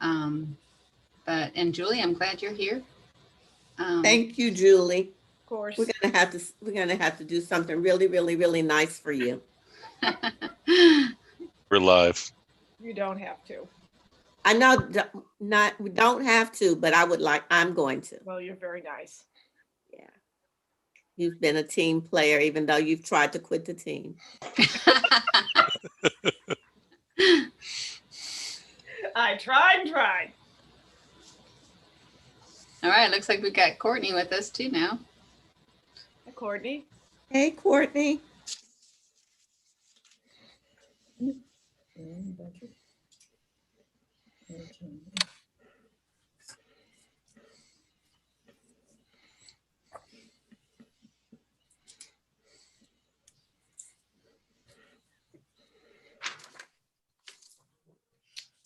And Julie, I'm glad you're here. Thank you, Julie. Of course. We're gonna have to do something really, really, really nice for you. We're live. You don't have to. I know we don't have to, but I'm going to. Well, you're very nice. Yeah. You've been a team player, even though you've tried to quit the team. I tried. All right, looks like we've got Courtney with us too now. Hi, Courtney. Hey, Courtney.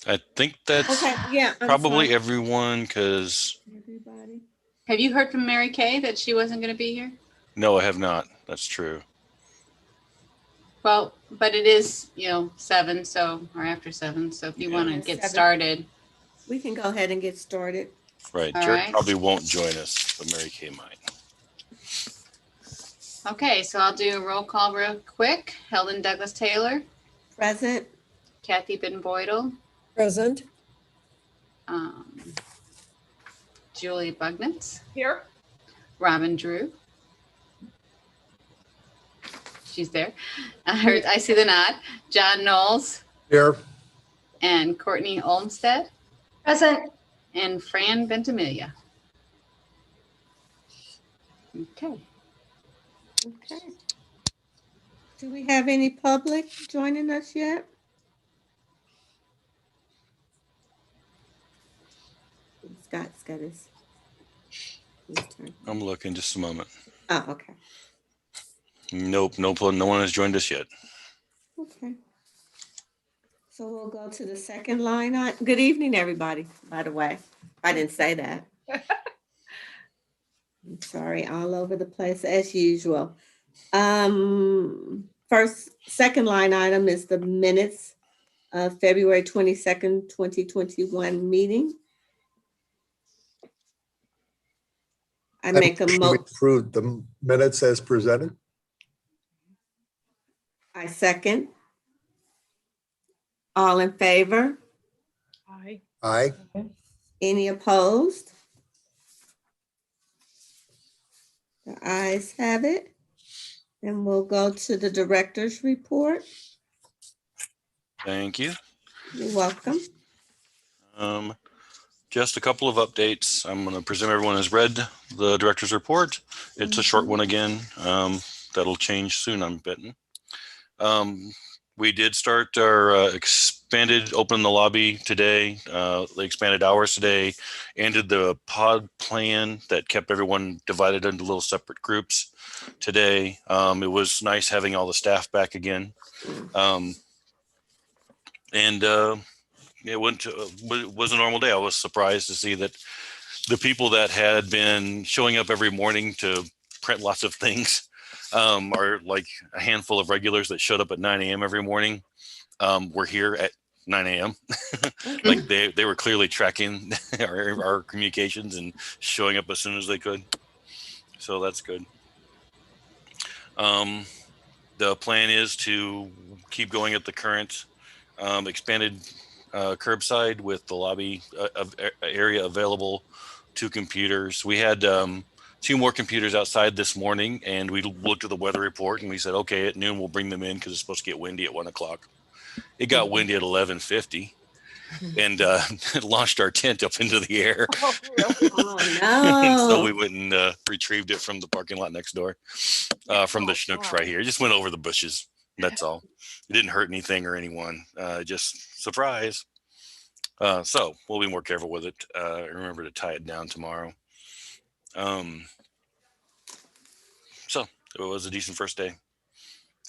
I think that's Okay, yeah. probably everyone, because Everybody. Have you heard from Mary Kay that she wasn't going to be here? no, I have not. That's true. Well, but it is, 7, or after 7. So if you want to Yeah, get 7. started. We can go ahead and get started. Right. All Jared right. probably won't join us, but Mary Kay might. Okay, so I'll do a roll call real quick. Helen Douglas Taylor, Present. Kathy Ben Boydell, Present. Julie Bugnitz, Here. Robin Drew. She's there. I see the nod. John Knowles. Here. And Courtney Olmsted. Present. And Fran Ventimiglia. Okay. Okay. Do we have any public joining us yet? Scott's got his turn. I'm looking just a moment. Oh, okay. Nope, no one has joined us yet. Okay. So we'll go to the second line. Good evening, everybody, by the way. I didn't say that. I'm sorry, all over the place as usual. Second line item is the minutes of February 22nd, 2021 meeting. I make a motion. Approve the minutes as presented. I second. All in favor? Hi. Aye. Any opposed? The ayes have it. And we'll go to the director's report. Thank you. You're welcome. Just a couple of updates. I'm going to presume everyone has read the director's report. It's a short one again. That'll change soon, I'm betting. We did start our open the lobby today, the expanded hours today, and did the pod plan that kept everyone divided into little separate groups today. It was nice having all the staff back again. It was a normal day. I was surprised to see that the people that had been showing up every morning to print lots of things are like a handful of regulars that showed up at 9 a.m. every morning. Were here at 9 a.m. Like they were clearly tracking our communications and showing up as soon as they could. So that's good. The plan is to keep going at the current expanded curbside with the lobby area available, 2 computers. We had 2 more computers outside this morning, and we looked at the weather report and we said, okay, at noon we'll bring them in because it's supposed to get windy at 1 o'clock. It got windy at 11:50 and launched our tent up into the air. Oh, really? Oh, no. And so we went and retrieved it from the parking lot next door, from the Schnucks right here. It just went over the bushes. That's all. It didn't hurt anything or anyone. Just surprise. So we'll be more careful with it. Remember to tie it down tomorrow. So it was a decent first day.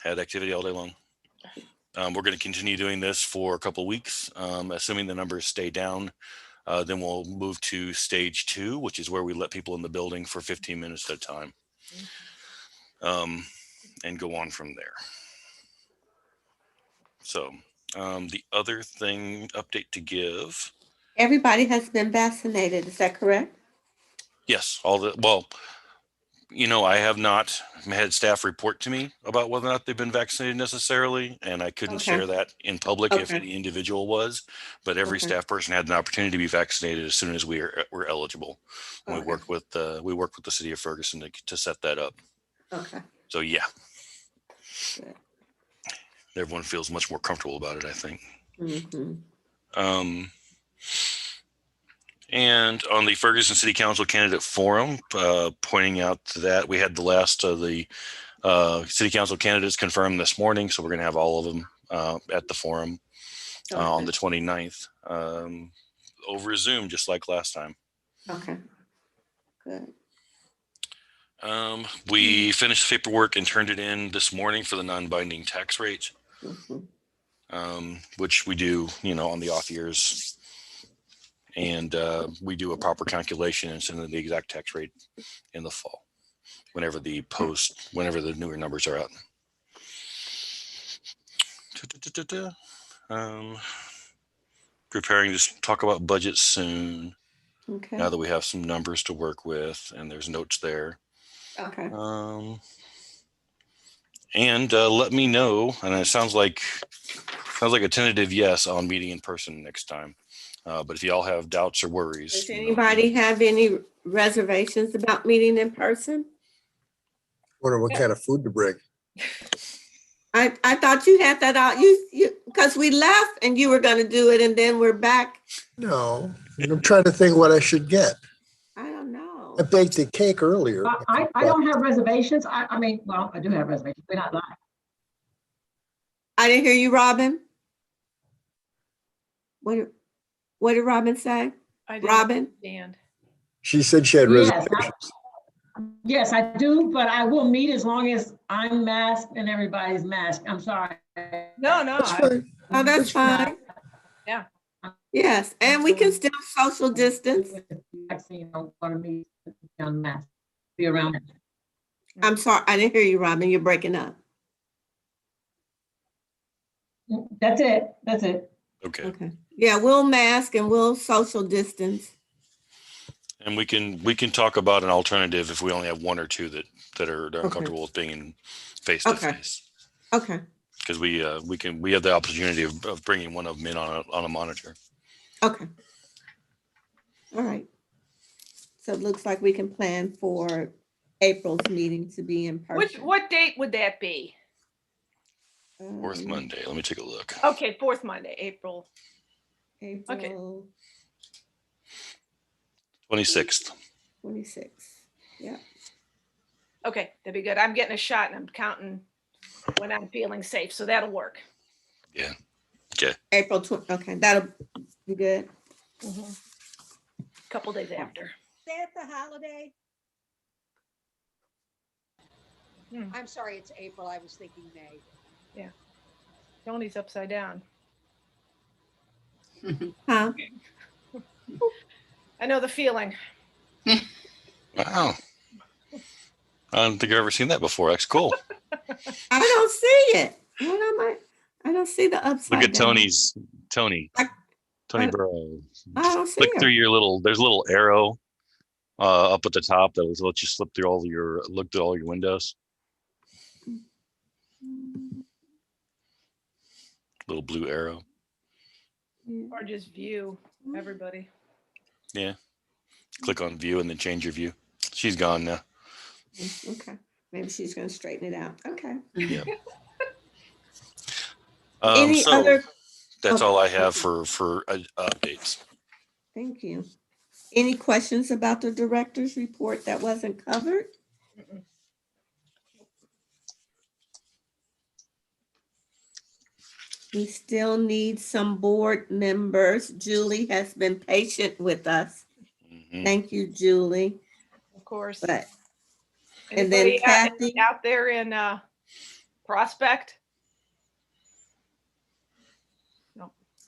Had activity all day long. We're going to continue doing this for a couple of weeks, assuming the numbers stay down. Then we'll move to stage 2, which is where we let people in the building for 15 minutes at a time, and go on from there. So the other update to give. Everybody has been vaccinated, is that correct? Yes, well, I have not had staff report to me about whether or not they've been vaccinated necessarily, and I couldn't Okay. share that in public if Okay. any individual was, but every Okay. staff person had an opportunity to be vaccinated as soon as were eligible. And Okay. we worked with the city of Ferguson to set that up. Okay. So yeah, Good. everyone feels much more comfortable about it, I think. Mm-hmm. And on the Ferguson City Council candidate forum, pointing out that we had the last of the city council candidates confirmed this morning. So we're going to have all of them at the forum on the 29th over Zoom, just like last time. Okay. Good. We finished paperwork and turned it in this morning for the non-binding tax rate, which we do, on the off years. And we do a proper calculation and send in the exact tax rate in the fall, whenever the newer numbers are out. Preparing to talk about budget soon. Okay. Now that we have some numbers to work with and there's notes there. Okay. And let me know. And it sounds like a tentative yes on meeting in person next time. But if y'all have doubts or worries, Does anybody have any reservations about meeting in person? Wonder what kind of food to bring. I thought you had that out. You because we left and you were going to do it, and then we're back. No, I'm trying to think what I should get. I don't know. I baked a cake earlier. I don't have reservations. I mean, well, I do have reservations. We're not live. I didn't hear you, Robin. What did Robin say? I didn't Robin? understand. She said she had Yes, reservations. Yes, I do, but I will meet as long as I'm masked and everybody's masked. I'm sorry. No, That's fine. Oh, that's fine. Yeah. Yes, and we can still social distance. Vaccine, I don't want to meet on mask. Be around. I'm sorry, I didn't hear you, Robin. You're breaking up. That's it. That's it. Okay. Okay. Yeah, we'll mask and we'll social distance. And we can talk about an alternative if we only have one or two that are uncomfortable with being in face to face. Okay. Because we have the opportunity of bringing one of them in on a monitor. Okay. All right. So it looks like we can plan for April's meeting to be in person. What date would that be? Fourth Monday. Let me take a look. Okay, fourth Monday, April. April 26th. 26th. Yeah. Okay, that'd be good. I'm getting a shot and I'm counting when I'm feeling safe, so that'll work. Yeah. Okay. April 20. Okay, that'll be good. Couple days after. That's a holiday. Hmm. I'm sorry, it's April. I was thinking May. Tony's upside down. Huh? I know the feeling. Wow. I don't think I've ever seen that before. That's cool. I don't see it. What am I? I don't see the upside Look at down. Tony I- Burrow. I don't see Click her. through there's a little arrow up at the top that will let you slip through look through all your windows. Little blue arrow. Or just view everybody. Yeah. Click on view and then change your view. She's gone now. Okay. Maybe she's going to straighten it out. Okay. Yeah. Any so other? that's okay. all I have for updates. Thank you. Any questions about the director's report that wasn't covered? Mm-mm. We still need some board members. Julie has been patient with us. Mhm. Thank you, Julie. Of course. But and then Anybody Kathy. out there in Prospect?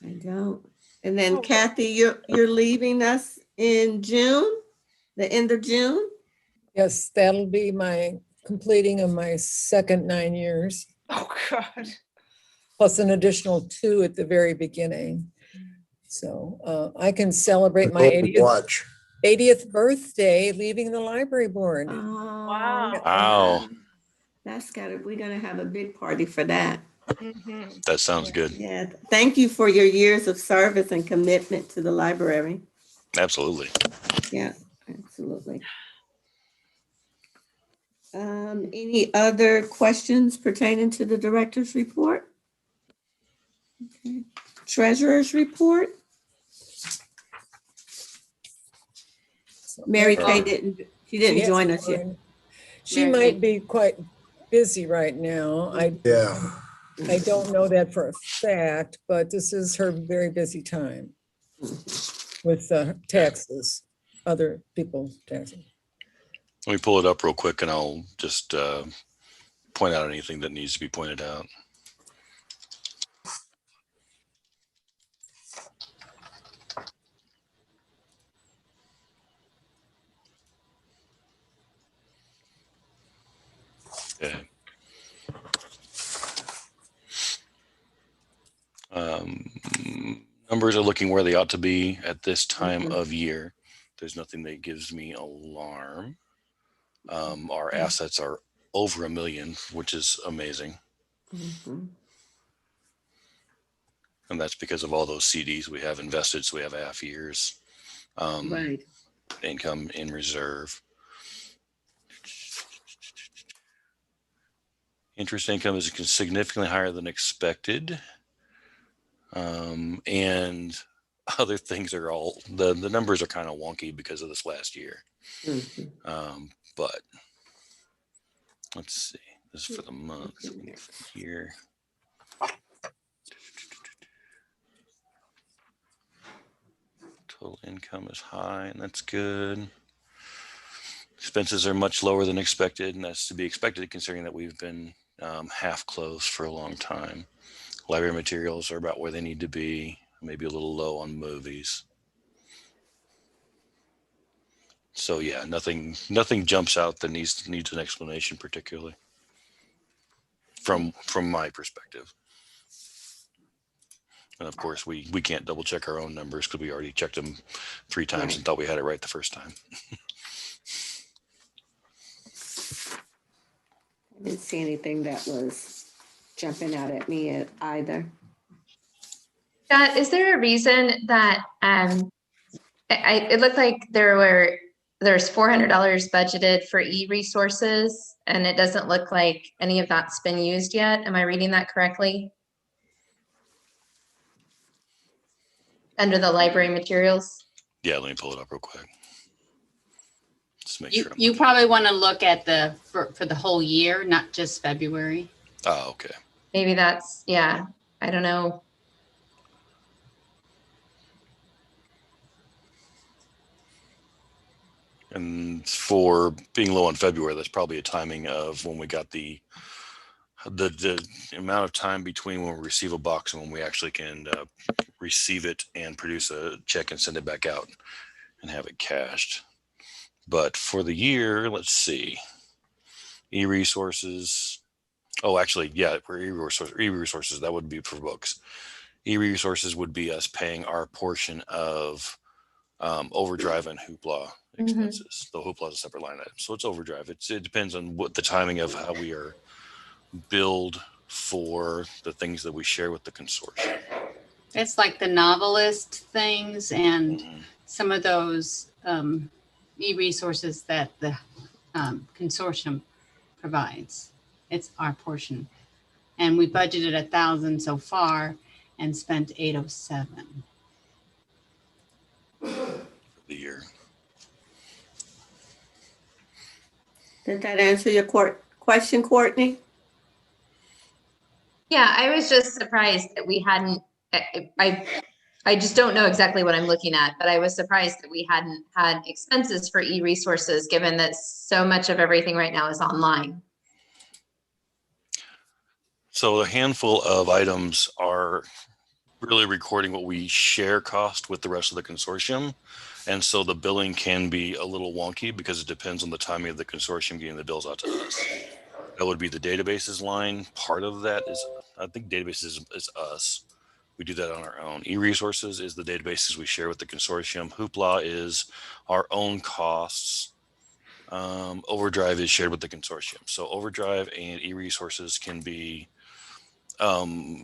I don't. And then Oh. Kathy, you're leaving us in June, the end of June? Yes, that'll be my completing of my second 9 years, Oh, God. plus an additional 2 at the very beginning. So I can celebrate my Go 80th, watch. 80th birthday leaving the library board. Wow. Wow. We're gonna have a big party for that. Mhm. That sounds Yeah. good. Yeah, thank you for your years of service and commitment to the library. Absolutely. Yeah, absolutely. Any other questions pertaining to the director's report? Okay. Treasurer's report? So Mary Mary- Kay didn't she join hasn't us yet. joined. She Mary might Kay. be quite busy right now. Yeah. I don't know that for a fact, but this is her very busy time with taxes, other people's taxes. Let me pull it up real quick and I'll just point out anything that needs to be pointed out. Okay. Numbers are looking where they ought to be at this time of year. There's nothing that gives me alarm. Our assets are over $1 million, which is amazing. Mhm. And that's because of all those CDs we have invested. So we have half years Right. income in reserve. Interest income is significantly higher than expected. And other things are all, the numbers are kind of wonky because of this last year. Mhm. But let's see, this is for the month, for the year. Total income is high, and that's good. Expenses are much lower than expected, and that's to be expected considering that we've been half closed for a long time. Library materials are about where they need to be, maybe a little low on movies. So yeah, nothing jumps out that needs an explanation particularly from my perspective. And of course, we can't double check our own numbers because we already checked them 3 times Right. and thought we had it right the first time. I didn't see anything that was jumping out at me either. Scott, is there a reason that it looked like there's $400 budgeted for e-resources and it doesn't look like any of that's been used yet. Am I reading that correctly? Under the library materials? Yeah, let me pull it up real quick. Just make You, sure. you probably want to look at for the whole year, not just February. Oh, okay. Maybe that's, yeah, I don't know. And for being low in February, that's probably a timing of when we got the amount of time between when we receive a box and when we actually can receive it and produce a check and send it back out and have it cashed. But for the year, let's see. E-resources. Oh, actually, yeah, for e-resources, that would be for books. E-resources would be us paying our portion of overdrive and hoopla expenses. The hoopla is a separate line item, so it's overdrive. It depends on what the timing of how we are billed for the things that we share with the consortium. It's like the novelist things and Mhm. some of those e-resources that the consortium provides. It's our portion. And we budgeted 1,000 so far and spent 807. For the year. Did that answer your question, Courtney? Yeah, I was just surprised that we hadn't, I just don't know exactly what I'm looking at, but I was surprised that we hadn't had expenses for e-resources, given that so much of everything right now is online. So a handful of items are really recording what we share cost with the rest of the consortium. And so the billing can be a little wonky because it depends on the timing of the consortium getting the bills out to us. That would be the databases line. Part of that is, I think databases is us. We do that on our own. E-resources is the databases we share with the consortium. Hoopla is our own costs. Overdrive is shared with the consortium. So Overdrive and e-resources can be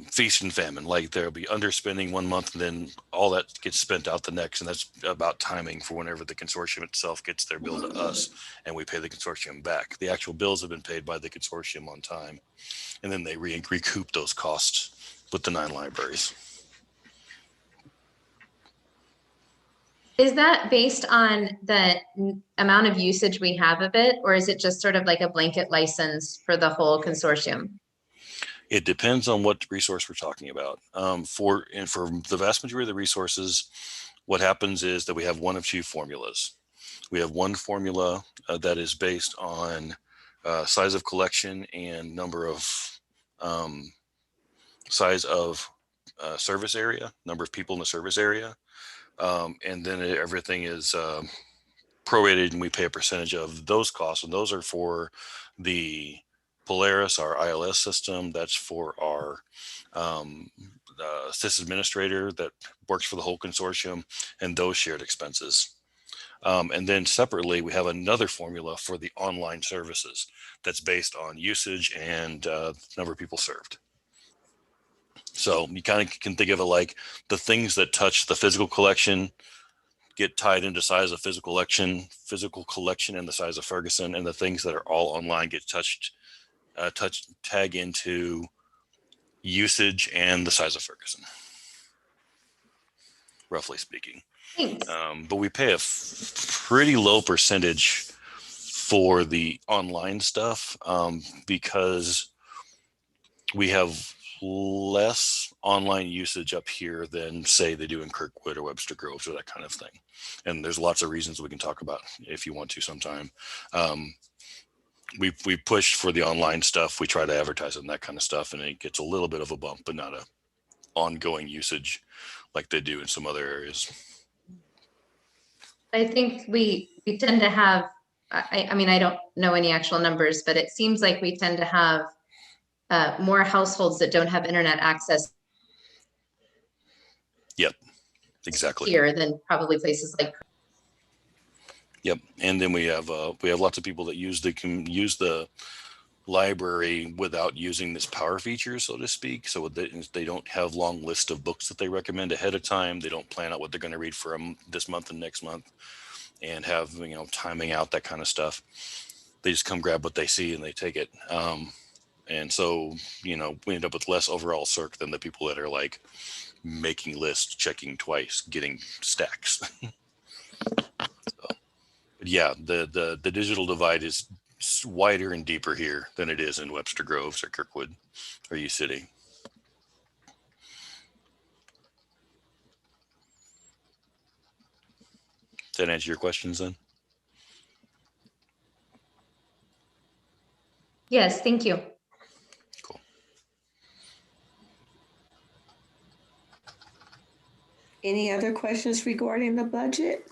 feast and famine. Like there'll be underspending one month and then all that gets spent out the next. And that's about timing for whenever the consortium itself gets their bill to us and we pay the consortium back. The actual bills have been paid by the consortium on time. And then they recoup those costs with the 9 libraries. Is that based on the amount of usage we have of it, or is it just sort of like a blanket license for the whole consortium? It depends on what resource we're talking about. For the vast majority of the resources, what happens is that we have one of two formulas. We have one formula that is based on size of collection and number of size of service area, number of people in the service area. And then everything is prorated and we pay a percentage of those costs. And those are for the Polaris, our ILS system. That's for our sys administrator that works for the whole consortium and those shared expenses. And then separately, we have another formula for the online services that's based on usage and number of people served. So you kind of can think of it like the things that touch the physical collection get tied into size of physical collection and the size of Ferguson, and the things that are all online get tag into usage and the size of Ferguson, roughly speaking. Thanks. But we pay a pretty low percentage for the online stuff because we have less online usage up here than say they do in Kirkwood or Webster Groves or that kind of thing. And there's lots of reasons we can talk about if you want to sometime. We push for the online stuff. We try to advertise on that kind of stuff and it gets a little bit of a bump, but not a ongoing usage like they do in some other areas. I think we tend to have, I mean, I don't know any actual numbers, but it seems like we tend to have more households that don't have internet access. Yep, exactly. Here than probably places like. Yep, and then we have lots of people that can use the library without using this power feature, so to speak. So they don't have long list of books that they recommend ahead of time. They don't plan out what they're going to read for this month and next month, and have timing out that kind of stuff. They just come grab what they see and they take it. And so we end up with less overall circ than the people that are like making lists, checking twice, getting stacks. But yeah, the digital divide is wider and deeper here than it is in Webster Groves or Kirkwood or U City. Does that answer your questions then? Yes, thank you. Cool. Any other questions regarding the budget?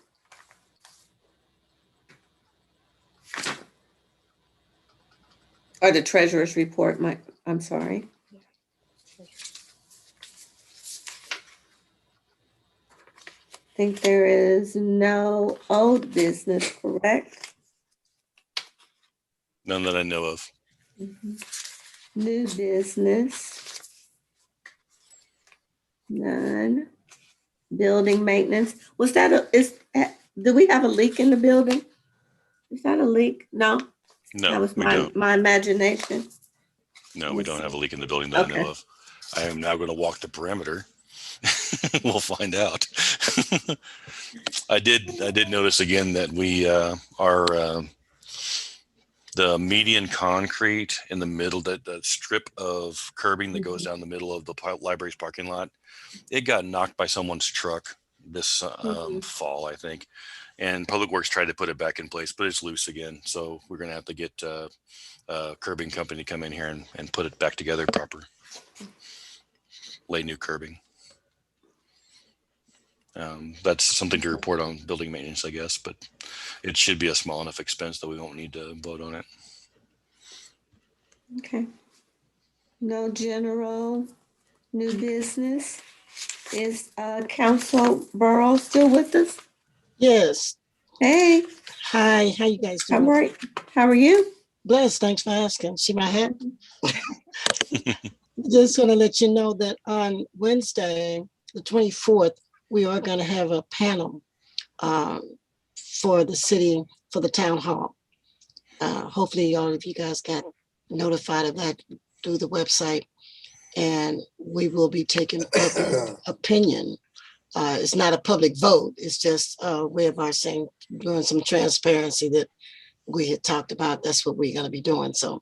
Or the treasurer's report, I'm sorry. I think there is no old business, correct? None that I know of. New business. None. Building maintenance. Was that do we have a leak in the building? Is that a leak? No? No, That was we don't. my imagination. No, we don't have a leak in the building that I know of. I am now going to walk the perimeter. We'll find out. I did notice again that we the median concrete in the middle, that strip of curbing that goes down the middle of the library's parking lot, it got knocked by someone's truck this fall, I think. And Public Works tried to put it back in place, but it's loose again. So we're going to have to get a curbing company to come in here and put it back together proper. Lay new curbing. That's something to report on building maintenance, I guess, but it should be a small enough expense that we won't need to vote on it. Okay. No general, new business. Is Council Burrow still with us? Yes. Hey, Hi, how you guys how doing? are, how are you? Blessed, thanks for asking. See my hat? Just want to let you know that on Wednesday, the 24th, we are going to have a panel for the city, for the town hall. Hopefully all of you guys got notified of that through the website, and we will be taking public opinion. It's not a public vote. It's just a way of our saying, doing some transparency that we had talked about. That's what we're going to be doing. So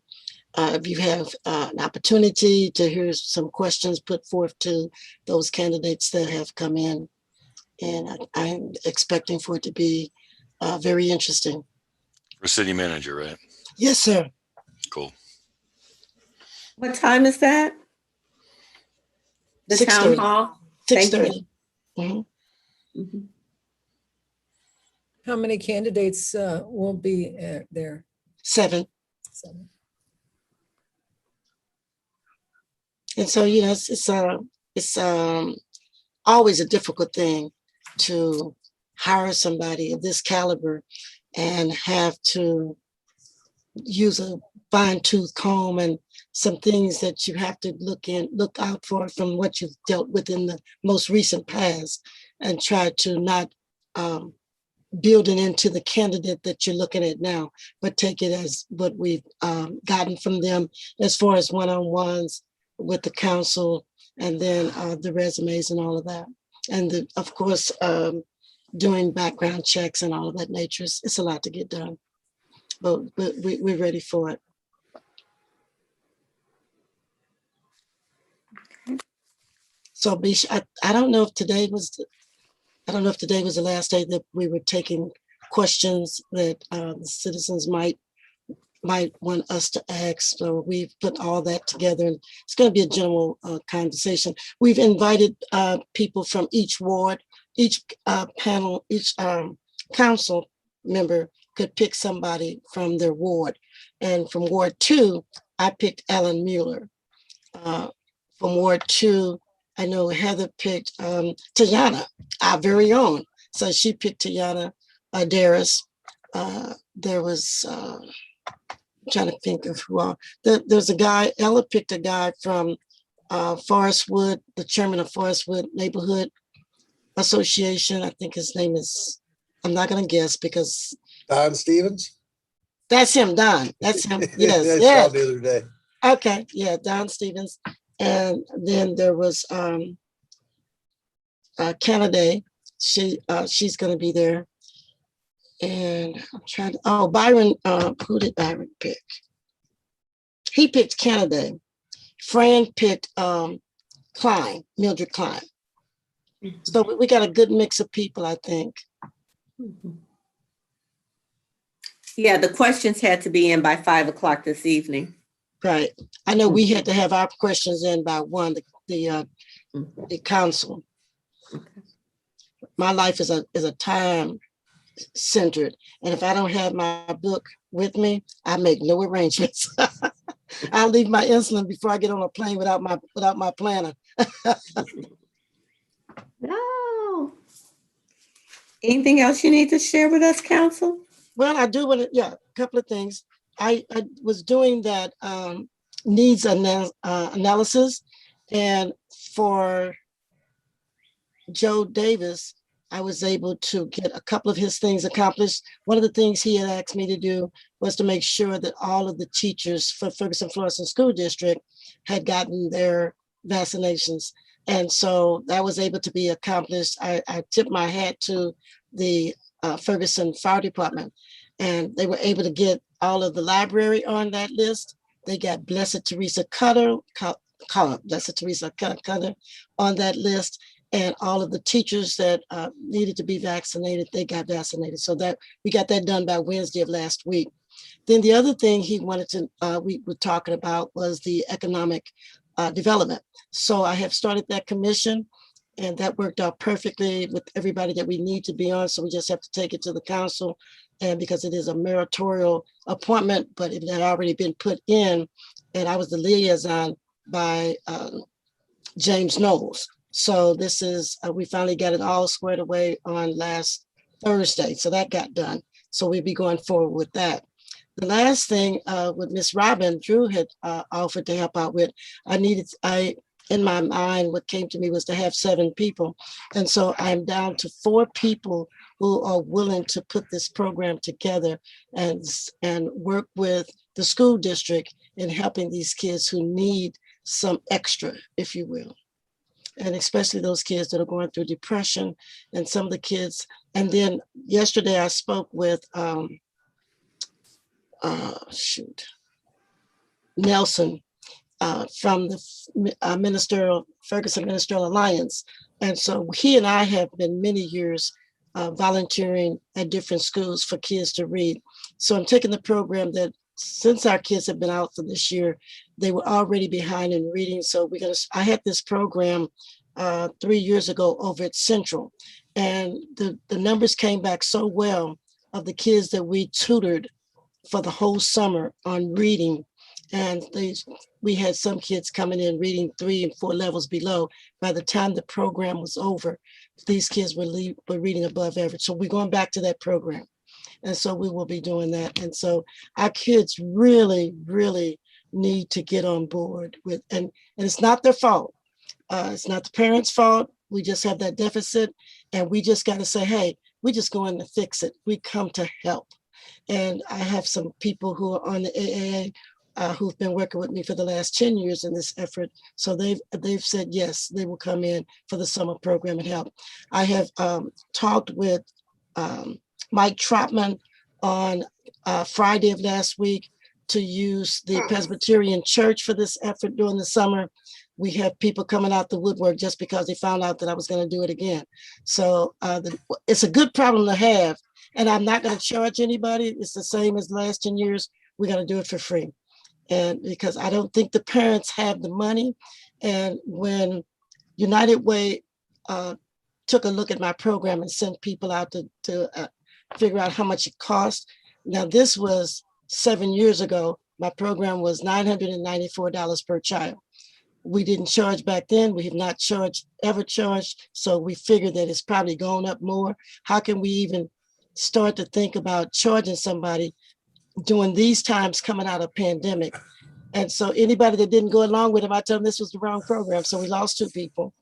if you have an opportunity to hear some questions put forth to those candidates that have come in, and I'm expecting for it to be very interesting. For city manager, right? Yes, sir. Cool. What time is that? The town 6:30. hall? Thank you. 6:30. Mhm. Mhm. How many candidates will be there? 7. 7. And so, you know, it's always a difficult thing to hire somebody of this caliber and have to use a fine tooth comb and some things that you have to look out for from what you've dealt with in the most recent past, and try to not build it into the candidate that you're looking at now, but take it as what we've gotten from them as far as one-on-ones with the council, and then the resumes and all of that. And of course, doing background checks and all of that nature. It's a lot to get done, but we're ready for it. So I don't know if today was the last day that we were taking questions that the citizens might want us to ask. So we've put all that together, and it's going to be a general conversation. We've invited people from each ward, each panel, each council member could pick somebody from their ward. And from Ward 2, I picked Alan Mueller. From Ward 2, I know Heather picked Tayana, our very own. So she picked Tayana Darius. There was, I'm trying to think of who all. There's a guy, Ella picked a guy from Forestwood, the chairman of Forestwood Neighborhood Association. I think his name is, I'm not going to guess because. Don Stevens? That's him, Don. That's him. Yes. I Yes. saw the other day. Okay. Yeah, Don Stevens. And then there was Kennedy. She's going to be there. And I'm trying to, Byron, who did Byron pick? He picked Kennedy. Fran picked Klein, Mildred Klein. So we got a good mix of people, I think. Yeah, the questions had to be in by 5 o'clock this evening. Right. I know we had to have our questions in by 1, the council. My life is a time centered, and if I don't have my book with me, I make no arrangements. I leave my insulin before I get on a plane without my planner. No. Anything else you need to share with us, council? Well, I do want to, a couple of things. I was doing that needs analysis, and for Joe Davis, I was able to get a couple of his things accomplished. One of the things he had asked me to do was to make sure that all of the teachers for Ferguson Florissant School District had gotten their vaccinations. And so that was able to be accomplished. I tipped my hat to the Ferguson Fire Department, and they were able to get all of the library on that list. They got Blessed Teresa Cutter on that list. And all of the teachers that needed to be vaccinated, they got vaccinated. So that we got that done by Wednesday of last week. Then the other thing he wanted to, we were talking about was the economic development. So I have started that commission, and that worked out perfectly with everybody that we need to be on. So we just have to take it to the council, and because it is a meritorial appointment, but it had already been put in, and I was the liaison by James Knowles. So this is, we finally got it all squared away on last Thursday. So that got done. So we'll be going forward with that. The last thing with Miss Robin, Drew had offered to help out with, in my mind, what came to me was to have 7 people. And so I'm down to 4 people who are willing to put this program together and work with the school district in helping these kids who need some extra, if you will. And especially those kids that are going through depression and some of the kids. And then yesterday I spoke with Nelson from the Ferguson Ministerial Alliance. And so he and I have been many years volunteering at different schools for kids to read. So I'm taking the program that since our kids have been out for this year, they were already behind in reading. So I had this program 3 years ago over at Central, and the numbers came back so well of the kids that we tutored for the whole summer on reading. And we had some kids coming in reading 3 and 4 levels below. By the time the program was over, these kids were reading above average. So we're going back to that program. And so we will be doing that. And so our kids really, really need to get on board with, and it's not their fault. It's not the parents' fault. We just have that deficit, and we just got to say, hey, we're just going to fix it. We come to help. And I have some people who are on the AAA who've been working with me for the last 10 years in this effort. So they've said, yes, they will come in for the summer program and help. I have talked with Mike Trotman on Friday of last week to use the Presbyterian Church for this effort during the summer. We have people coming out the woodwork just because they found out that I was going to do it again. So it's a good problem to have. And I'm not going to charge anybody. It's the same as the last 10 years. We're going to do it for free. And because I don't think the parents have the money. And when United Way took a look at my program and sent people out to figure out how much it cost. Now, this was 7 years ago. My program was $994 per child. We didn't charge back then. We have not ever charged. So we figured that it's probably gone up more. How can we even start to think about charging somebody during these times coming out of pandemic? And so anybody that didn't go along with them, I told them this was the wrong program. So we lost 2 people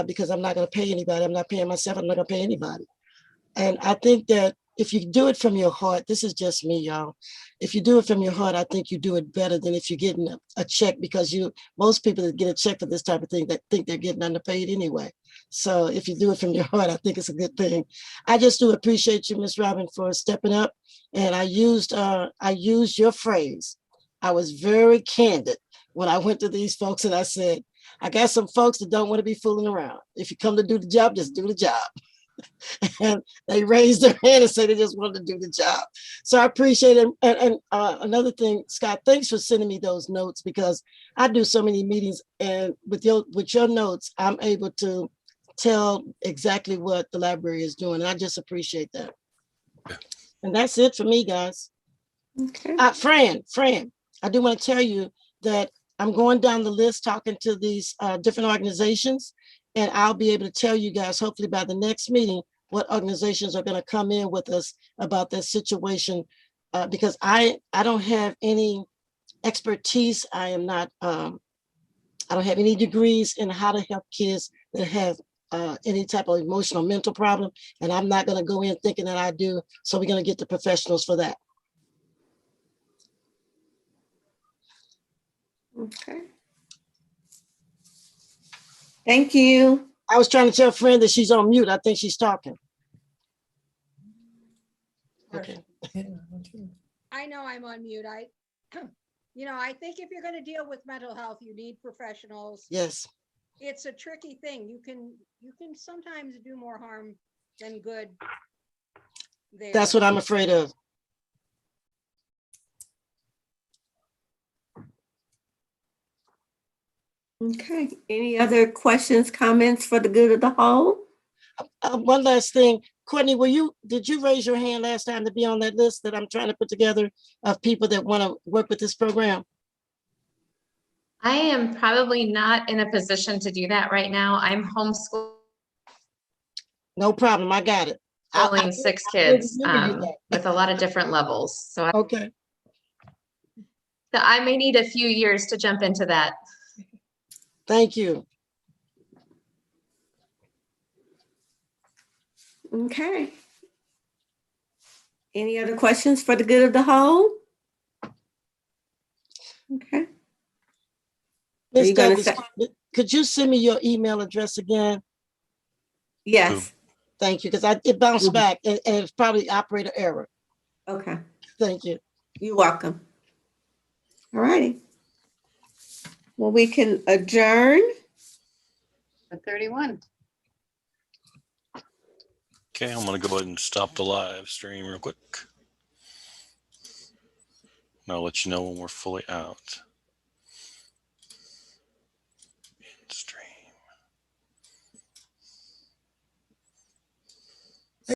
because I'm not going to pay anybody. I'm not paying myself. I'm not going to pay anybody. And I think that if you do it from your heart, this is just me, y'all. If you do it from your heart, I think you do it better than if you're getting a check, because most people that get a check for this type of thing that think they're getting underpaid anyway. So if you do it from your heart, I think it's a good thing. I just do appreciate you, Ms. Robin, for stepping up. And I used your phrase. I was very candid when I went to these folks and I said, I got some folks that don't want to be fooling around. If you come to do the job, just do the job. And they raised their hand and said they just wanted to do the job. So I appreciate it. And another thing, Scott, thanks for sending me those notes, because I do so many meetings, and with your notes, I'm able to tell exactly what the library is doing. And I just appreciate that. And that's it for me, guys. Okay. Fran, I do want to tell you that I'm going down the list talking to these different organizations, and I'll be able to tell you guys, hopefully by the next meeting, what organizations are going to come in with us about that situation, because I don't have any expertise. I am not, I don't have any degrees in how to help kids that have any type of emotional, mental problem, and I'm not going to go in thinking that I do. So we're going to get the professionals for that. Okay. Thank you. I was trying to tell a friend that she's on mute. I think she's talking. Okay. I know I'm on mute. I think if you're going to deal with mental health, you need professionals. Yes. It's a tricky thing. You can sometimes do more harm than good there. That's what I'm afraid of. Okay. Any other questions, comments for the good of the whole? One last thing, Courtney, did you raise your hand last time to be on that list that I'm trying to put together of people that want to work with this program? I am probably not in a position to do that right now. I'm homeschooling No problem. I got it. six I will kids remember you that. with a lot of different levels. So Okay, I may need a few years to jump into that. thank you. Okay. Any other questions for the good of the whole? Okay. Ms. you gonna Douglas, say- could you send me your email address again? Yes. Thank you, because it bounced Mhm. back and it's probably operator error. Okay. Thank you. You're welcome. All righty. Well, we can adjourn. The 31. Okay, I'm gonna go ahead and stop the live stream real quick. And I'll let you know when we're fully out.